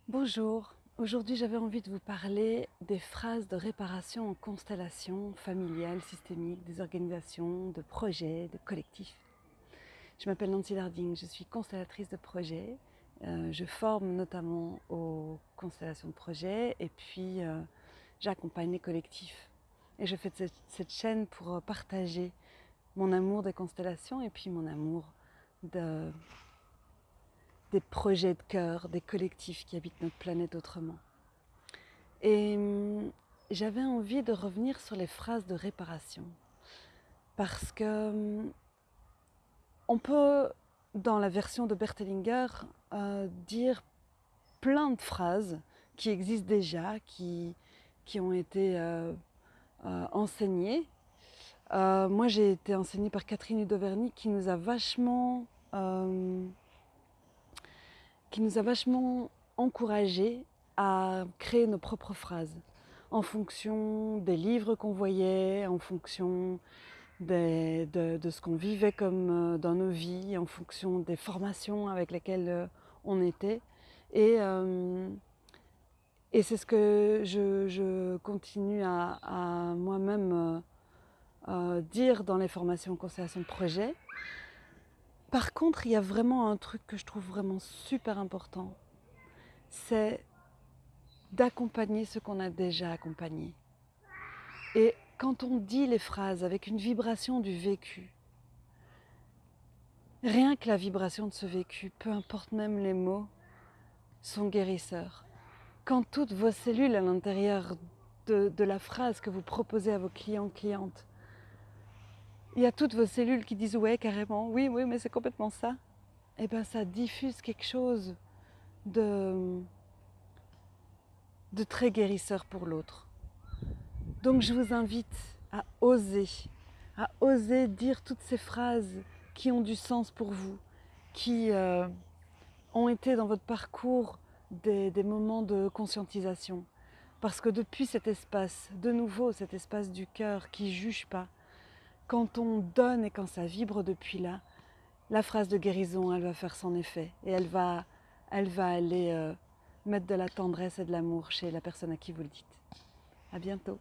Bonjour, aujourd'hui j'avais envie de vous parler des phrases de réparation en constellation familiale, systémique, des organisations, de projets, de collectifs. Je m'appelle Nancy Larding, je suis constellatrice de projets. Je forme notamment aux constellations de projets et puis j'accompagne les collectifs. Et je fais cette chaîne pour partager mon amour des constellations et puis mon amour de, des projets de cœur, des collectifs qui habitent notre planète autrement. Et j'avais envie de revenir sur les phrases de réparation. Parce que on peut, dans la version de Bert Hellinger, dire plein de phrases qui existent déjà, qui ont été enseignées. Moi, j'ai été enseignée par Catherine Hudoverny qui nous a vachement encouragés à créer nos propres phrases en fonction des livres qu'on voyait, en fonction de ce qu'on vivait comme dans nos vies, en fonction des formations avec lesquelles on était. Et c'est ce que je continue à moi-même dire dans les formations en constellation de projet. Par contre, il y a vraiment un truc que je trouve vraiment super important, c'est d'accompagner ce qu'on a déjà accompagné. Et quand on dit les phrases avec une vibration du vécu, rien que la vibration de ce vécu, peu importe même les mots, sont guérisseurs. Quand toutes vos cellules à l'intérieur de la phrase que vous proposez à vos clients, clientes, il y a toutes vos cellules qui disent ouais carrément, oui, mais c'est complètement ça, et bien ça diffuse quelque chose de très guérisseur pour l'autre. Donc je vous invite à oser dire toutes ces phrases qui ont du sens pour vous, qui ont été dans votre parcours des moments de conscientisation. Parce que depuis cet espace, de nouveau cet espace du cœur qui ne juge pas, quand on donne et quand ça vibre depuis là, la phrase de guérison, elle va faire son effet et elle va aller mettre de la tendresse et de l'amour chez la personne à qui vous le dites. À bientôt.